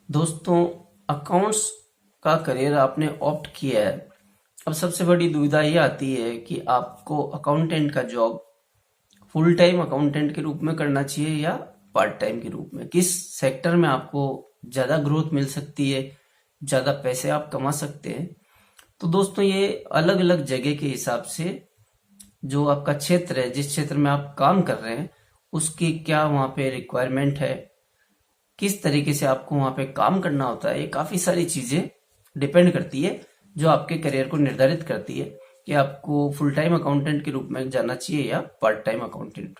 दोस्तों, अकाउंट्स का करियर आपने ऑप्ट किया है। अब सबसे बड़ी दुविधा ये आती है कि आपको अकाउंटेंट का जॉब फुल टाइम अकाउंटेंट के रूप में करना चाहिए या पार्ट टाइम के रूप में। किस सेक्टर में आपको ज़्यादा ग्रोथ मिल सकती है, ज़्यादा पैसे आप कमा सकते हैं। तो दोस्तों, ये अलग अलग जगह के हिसाब से जो आपका क्षेत्र है, जिस क्षेत्र में आप काम कर रहे हैं, उसकी क्या वहाँ पे रिक्वायरमेंट है, किस तरीके से आपको वहां पे काम करना होता है, ये काफी सारी चीजें डिपेंड करती है जो आपके करियर को निर्धारित करती है कि आपको फुल टाइम अकाउंटेंट के रूप में जाना चाहिए या पार्ट टाइम अकाउंटेंट।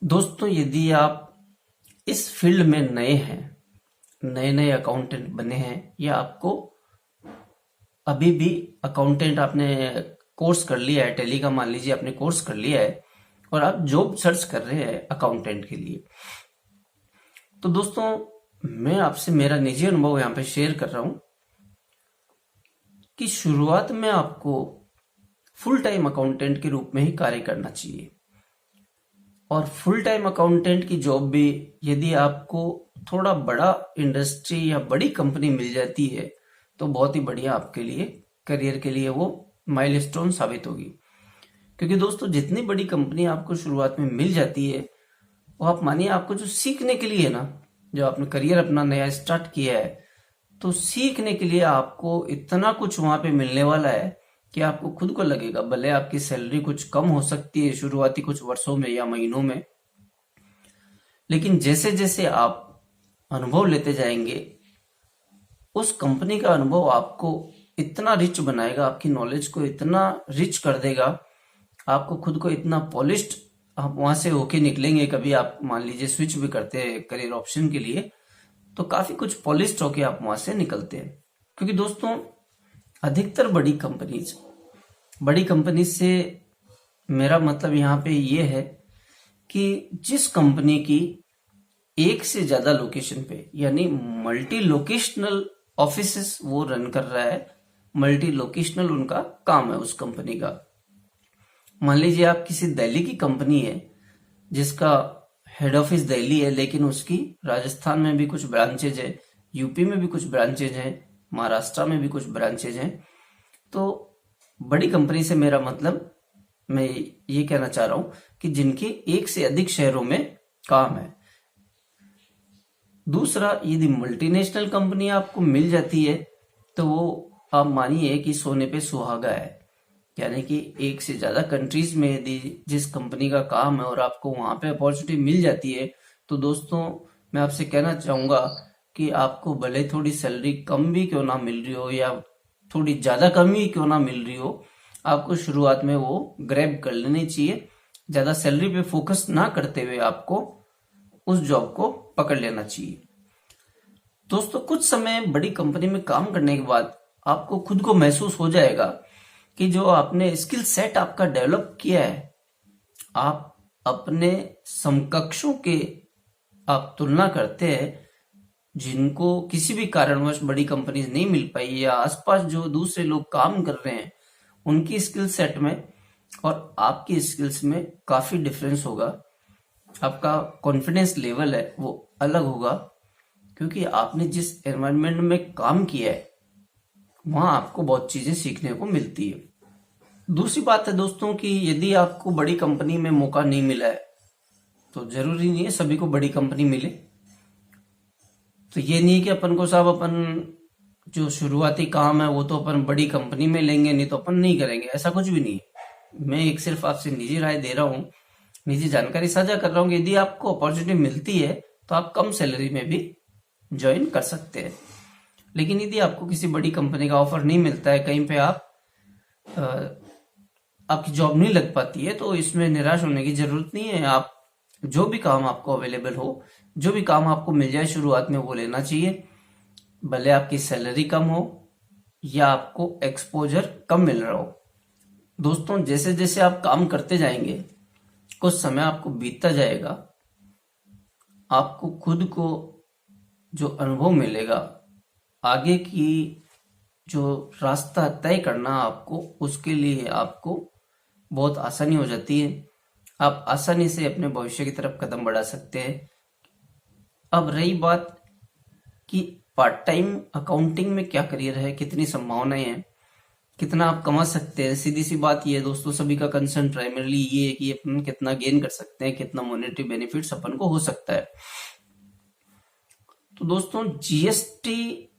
दोस्तों, यदि आप इस फील्ड में नए हैं, नए नए अकाउंटेंट बने हैं, या आपको अभी भी अकाउंटेंट आपने कोर्स कर लिया है, टैली का मान लीजिए आपने कोर्स कर लिया है और आप जॉब सर्च कर रहे हैं अकाउंटेंट के लिए, तो दोस्तों मैं आपसे मेरा निजी अनुभव यहाँ पे शेयर कर रहा हूँ कि शुरुआत में आपको फुल टाइम अकाउंटेंट के रूप में ही कार्य करना चाहिए। और फुल टाइम अकाउंटेंट की जॉब भी यदि आपको थोड़ा बड़ा इंडस्ट्री या बड़ी कंपनी मिल जाती है तो बहुत ही बढ़िया आपके लिए, करियर के लिए वो माइलस्टोन साबित होगी। क्योंकि दोस्तों, जितनी बड़ी कंपनी आपको शुरुआत में मिल जाती है, वो आप मानिए आपको जो सीखने के लिए ना, जो आपने करियर अपना नया स्टार्ट किया है, तो सीखने के लिए आपको इतना कुछ वहां पे मिलने वाला है कि आपको खुद को लगेगा, भले आपकी सैलरी कुछ कम हो सकती है शुरुआती कुछ वर्षों में या महीनों में, लेकिन जैसे जैसे आप अनुभव लेते जाएंगे, उस कंपनी का अनुभव आपको इतना रिच बनाएगा, आपकी नॉलेज को इतना रिच कर देगा, आपको खुद को इतना पॉलिश्ड, आप वहां से होके निकलेंगे। कभी आप मान लीजिए स्विच भी करते हैं करियर ऑप्शन के लिए, तो काफी कुछ पॉलिश्ड होके आप वहां से निकलते हैं। क्योंकि दोस्तों, अधिकतर बड़ी कंपनीज से मेरा मतलब यहाँ पे ये है कि जिस कंपनी की एक से ज्यादा लोकेशन पे, यानी मल्टी लोकेशनल ऑफिसेस वो रन कर रहा है, मल्टी लोकेशनल उनका काम है उस कंपनी का। मान लीजिए आप किसी दिल्ली की कंपनी है जिसका हेड ऑफिस दिल्ली है, लेकिन उसकी राजस्थान में भी कुछ ब्रांचेज है, यूपी में भी कुछ ब्रांचेज हैं, महाराष्ट्र में भी कुछ ब्रांचेज हैं। तो बड़ी कंपनी से मेरा मतलब, मैं ये कहना चाह रहा हूं कि जिनके एक से अधिक शहरों में काम है। दूसरा, यदि मल्टीनेशनल कंपनी आपको मिल जाती है तो वो आप मानिए कि सोने पे सुहागा है। यानी कि एक से ज्यादा कंट्रीज में यदि जिस कंपनी का काम है और आपको वहां पे अपॉर्चुनिटी मिल जाती है, तो दोस्तों मैं आपसे कहना चाहूंगा कि आपको भले थोड़ी सैलरी कम भी क्यों ना मिल रही हो या थोड़ी ज्यादा कम ही क्यों ना मिल रही हो, आपको शुरुआत में वो ग्रैब कर लेनी चाहिए। ज्यादा सैलरी पे फोकस ना करते हुए आपको उस जॉब को पकड़ लेना चाहिए। दोस्तों, कुछ समय बड़ी कंपनी में काम करने के बाद आपको खुद को महसूस हो जाएगा कि जो आपने स्किल सेट आपका डेवलप किया है, आप अपने समकक्षों के आप तुलना करते हैं जिनको किसी भी कारणवश बड़ी कंपनीज नहीं मिल पाई, या आसपास जो दूसरे लोग काम कर रहे हैं उनकी स्किल सेट में और आपकी स्किल्स में काफी डिफरेंस होगा। आपका कॉन्फिडेंस लेवल है वो अलग होगा, क्योंकि आपने जिस एनवायरनमेंट में काम किया है वहां आपको बहुत चीजें सीखने को मिलती है। दूसरी बात है दोस्तों कि यदि आपको बड़ी कंपनी में मौका नहीं मिला है, तो जरूरी नहीं है सभी को बड़ी कंपनी मिले। तो ये नहीं है कि अपन को साहब अपन जो शुरुआती काम है वो तो अपन बड़ी कंपनी में लेंगे, नहीं तो अपन नहीं करेंगे, ऐसा कुछ भी नहीं है। मैं एक सिर्फ आपसे निजी राय दे रहा हूँ, निजी जानकारी साझा कर रहा हूँ कि यदि आपको अपॉर्चुनिटी मिलती है तो आप कम सैलरी में भी ज्वाइन कर सकते हैं। लेकिन यदि आपको किसी बड़ी कंपनी का ऑफर नहीं मिलता है, कहीं पे आपकी जॉब नहीं लग पाती है, तो इसमें निराश होने की जरूरत नहीं है। आप जो भी काम आपको अवेलेबल हो, जो भी काम आपको मिल जाए शुरुआत में, वो लेना चाहिए। भले आपकी सैलरी कम हो या आपको एक्सपोजर कम मिल रहा हो। दोस्तों, जैसे जैसे आप काम करते जाएंगे, कुछ समय आपको बीतता जाएगा, आपको खुद को जो अनुभव मिलेगा, आगे की जो रास्ता तय करना आपको, उसके लिए आपको बहुत आसानी हो जाती है। आप आसानी से अपने भविष्य की तरफ कदम बढ़ा सकते हैं। अब रही बात कि पार्ट टाइम अकाउंटिंग में क्या करियर है, कितनी संभावनाएं हैं, कितना आप कमा सकते हैं। सीधी सी बात ये है दोस्तों, सभी का कंसर्न प्राइमरली ये है कि अपन कितना गेन कर सकते हैं, कितना मॉनेटरी बेनिफिट्स अपन को हो सकता है। तो दोस्तों जीएसटी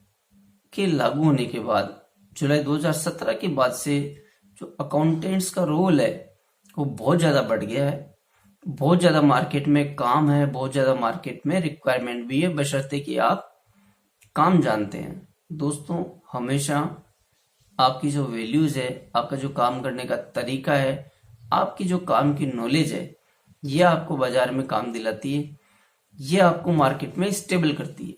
के लागू होने के बाद जुलाई 2017 के बाद से जो अकाउंटेंट्स का रोल है वो बहुत ज्यादा बढ़ गया है। बहुत ज्यादा मार्केट में काम है, बहुत ज्यादा मार्केट में रिक्वायरमेंट भी है, बशर्ते कि आप काम जानते हैं। दोस्तों हमेशा आपकी जो वैल्यूज है, आपका जो काम करने का तरीका है, आपकी जो काम की नॉलेज है, ये आपको बाजार में काम दिलाती है, ये आपको मार्केट में स्टेबल करती है।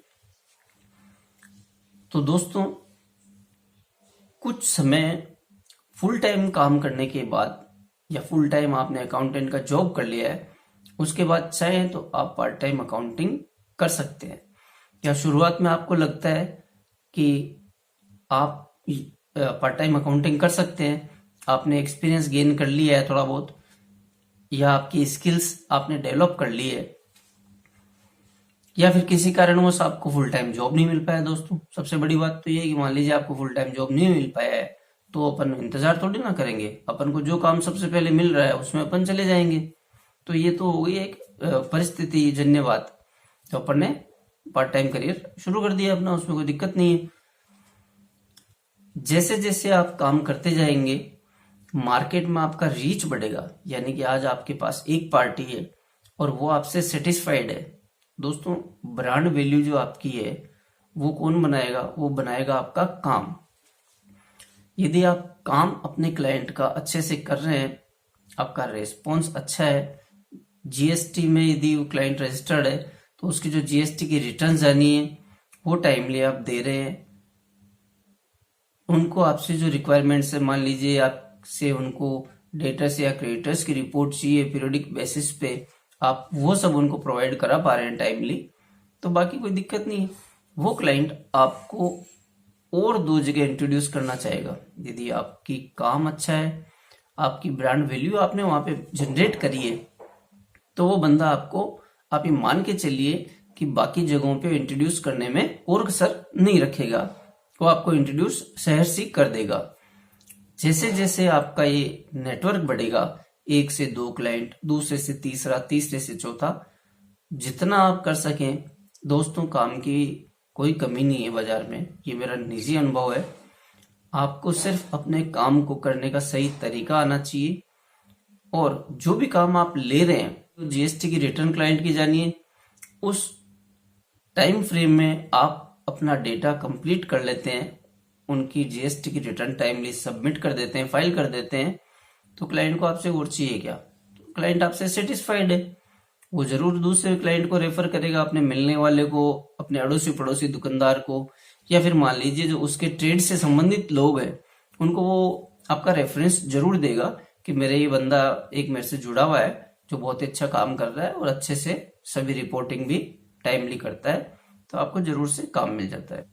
तो दोस्तों कुछ समय फुल टाइम काम करने के बाद या फुल टाइम आपने अकाउंटेंट का जॉब कर लिया है, उसके बाद चाहे तो आप पार्ट टाइम अकाउंटिंग कर सकते हैं। या शुरुआत में आपको लगता है कि आप पार्ट टाइम अकाउंटिंग कर सकते हैं, आपने एक्सपीरियंस गेन कर लिया है थोड़ा बहुत, या आपकी स्किल्स आपने डेवलप कर ली है, या फिर किसी कारणवश आपको फुल टाइम जॉब नहीं मिल पाया। दोस्तों सबसे बड़ी बात तो ये है कि मान लीजिए आपको फुल टाइम जॉब नहीं मिल पाया है, तो अपन इंतजार थोड़ी ना करेंगे, अपन को जो काम सबसे पहले मिल रहा है उसमें अपन चले जाएंगे। तो ये तो हो गई एक परिस्थिति जन्य बात, तो अपन ने पार्ट टाइम करियर शुरू कर दिया अपना, उसमें कोई दिक्कत नहीं है। जैसे जैसे आप काम करते जाएंगे मार्केट में आपका रीच बढ़ेगा, यानी कि आज आपके पास एक पार्टी है और वो आपसे सेटिस्फाइड है। दोस्तों ब्रांड वैल्यू जो आपकी है वो कौन बनाएगा? वो बनाएगा आपका काम। यदि आप काम अपने क्लाइंट का अच्छे से कर रहे हैं, आपका रेस्पॉन्स अच्छा है, जीएसटी में यदि वो क्लाइंट रजिस्टर्ड है तो उसकी जो जीएसटी की रिटर्न आनी है वो टाइमली आप दे रहे हैं, उनको आपसे जो रिक्वायरमेंट्स है, मान लीजिए आपसे उनको डेटर्स या क्रेडिटर्स की रिपोर्ट चाहिए पीरियोडिक बेसिस पे, आप वो सब उनको प्रोवाइड करा पा रहे हैं टाइमली, तो बाकी कोई दिक्कत नहीं है। वो क्लाइंट आपको और दो जगह इंट्रोड्यूस करना चाहेगा। यदि आपकी काम अच्छा है, आपकी ब्रांड वैल्यू आपने वहां पे जनरेट करी है, तो वो बंदा आपको, आप ये मान के चलिए कि बाकी जगहों पे इंट्रोड्यूस करने में और कसर नहीं रखेगा, वो आपको इंट्रोड्यूस शहर से कर देगा। जैसे जैसे आपका ये नेटवर्क बढ़ेगा, एक से दो क्लाइंट, दूसरे से तीसरा, तीसरे से चौथा, जितना आप कर सकें दोस्तों, काम की कोई कमी नहीं है बाजार में, ये मेरा निजी अनुभव है। आपको सिर्फ अपने काम को करने का सही तरीका आना चाहिए, और जो भी काम आप ले रहे हैं, तो जीएसटी की रिटर्न क्लाइंट की जानिए, उस टाइम फ्रेम में आप अपना डेटा कंप्लीट कर लेते हैं, उनकी जीएसटी की रिटर्न टाइमली सबमिट कर देते हैं, फाइल कर देते हैं, तो क्लाइंट को आपसे और चाहिए क्या? तो क्लाइंट आपसे सेटिस्फाइड है, वो जरूर दूसरे क्लाइंट को रेफर करेगा, अपने मिलने वाले को, अपने अड़ोसी पड़ोसी दुकानदार को, या फिर मान लीजिए जो उसके ट्रेड से संबंधित लोग हैं उनको वो आपका रेफरेंस जरूर देगा कि मेरे ये बंदा एक मेरे से जुड़ा हुआ है जो बहुत ही अच्छा काम कर रहा है और अच्छे से सभी रिपोर्टिंग भी टाइमली करता है, तो आपको जरूर से काम मिल जाता है।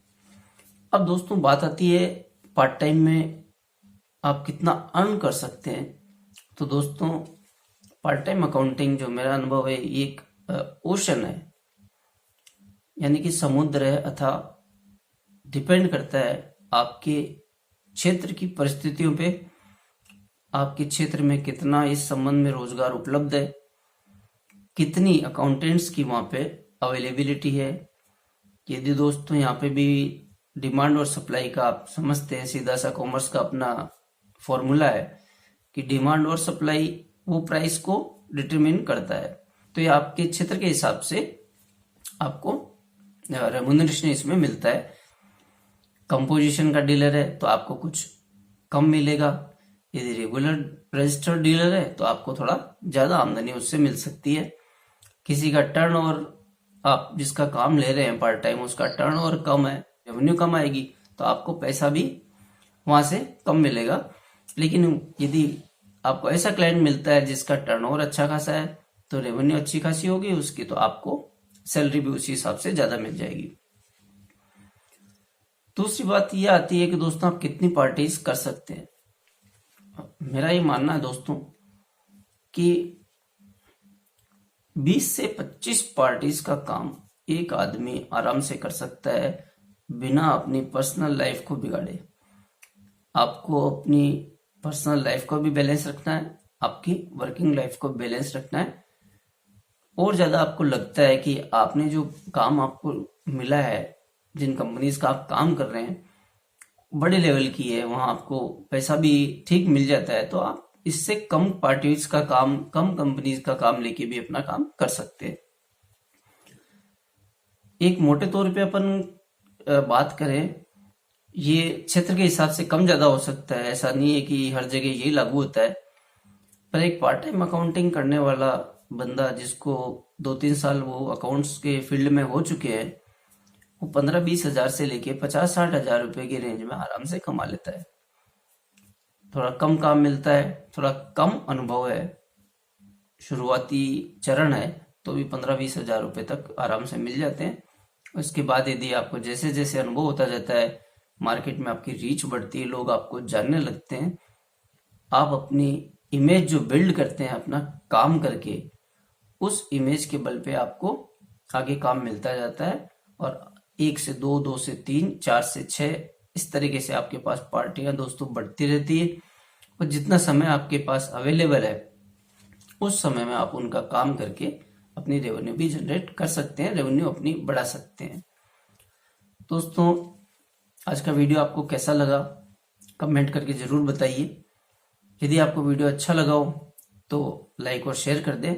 अब दोस्तों बात आती है पार्ट टाइम में आप कितना अर्न कर सकते हैं। तो दोस्तों पार्ट टाइम अकाउंटिंग जो मेरा अनुभव है, ये एक ओशन है, यानी कि समुद्र है, अथा डिपेंड करता है आपके क्षेत्र की परिस्थितियों पे, आपके क्षेत्र में कितना इस संबंध में रोजगार उपलब्ध है, कितनी अकाउंटेंट्स की वहां पे अवेलेबिलिटी है। यदि दोस्तों यहाँ पे भी डिमांड और सप्लाई का आप समझते हैं, सीधा सा कॉमर्स का अपना फॉर्मूला है कि डिमांड और सप्लाई वो प्राइस को डिटरमिन करता है, तो ये आपके क्षेत्र के हिसाब से आपको रेम्यूनरेशन इसमें मिलता है। कंपोजिशन का डीलर है तो आपको कुछ कम मिलेगा, यदि रेगुलर रजिस्टर्ड डीलर है तो आपको थोड़ा ज्यादा आमदनी उससे मिल सकती है। किसी का टर्नओवर, आप जिसका काम ले रहे हैं पार्ट टाइम, उसका टर्नओवर कम है, रेवेन्यू कम आएगी, तो आपको पैसा भी वहां से कम मिलेगा। लेकिन यदि आपको ऐसा क्लाइंट मिलता है जिसका टर्नओवर अच्छा खासा है, तो रेवेन्यू अच्छी खासी होगी उसकी, तो आपको सैलरी भी उसी हिसाब से ज्यादा मिल जाएगी। दूसरी बात यह आती है कि दोस्तों आप कितनी पार्टीज कर सकते हैं। मेरा ये मानना है दोस्तों कि 20 से 25 पार्टीज का काम एक आदमी आराम से कर सकता है बिना अपनी पर्सनल लाइफ को बिगाड़े। आपको अपनी पर्सनल लाइफ को भी बैलेंस रखना है, आपकी वर्किंग लाइफ को बैलेंस रखना है। और ज्यादा आपको लगता है कि आपने जो काम आपको मिला है, जिन कंपनीज का आप काम कर रहे हैं बड़े लेवल की है, वहां आपको पैसा भी ठीक मिल जाता है, तो आप इससे कम पार्टीज का काम, कम कंपनीज का काम लेके भी अपना काम कर सकते हैं। एक मोटे तौर पे अपन बात करें, ये क्षेत्र के हिसाब से कम ज्यादा हो सकता है, ऐसा नहीं है कि हर जगह यही लागू होता है। पर एक पार्ट टाइम अकाउंटिंग करने वाला बंदा जिसको 2-3 साल वो अकाउंट्स के फील्ड में हो चुके हैं, वो 15-20 हजार से लेके 50-60 हजार रुपए की रेंज में आराम से कमा लेता है। थोड़ा कम काम मिलता है, थोड़ा कम अनुभव है, शुरुआती चरण है, तो भी 15-20 हजार रुपए तक आराम से मिल जाते हैं। उसके बाद यदि आपको जैसे जैसे अनुभव होता जाता है, मार्केट में आपकी रीच बढ़ती है, लोग आपको जानने लगते हैं, आप अपनी इमेज जो बिल्ड करते हैं अपना काम करके, उस इमेज के बल पे आपको आगे काम मिलता जाता है। और 1 से 2, 2 से 3, 4 से 6, इस तरीके से आपके पास पार्टियां दोस्तों बढ़ती रहती है। और जितना समय आपके पास अवेलेबल है, उस समय में आप उनका काम करके अपनी रेवेन्यू भी जनरेट कर सकते हैं, रेवेन्यू अपनी बढ़ा सकते हैं। दोस्तों, आज का वीडियो आपको कैसा लगा कमेंट करके जरूर बताइए। यदि आपको वीडियो अच्छा लगा हो तो लाइक और शेयर कर दें,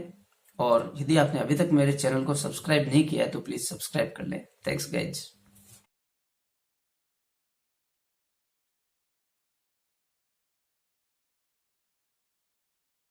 और यदि आपने अभी तक मेरे चैनल को सब्सक्राइब नहीं किया है तो प्लीज सब्सक्राइब कर लें। Thanks guys.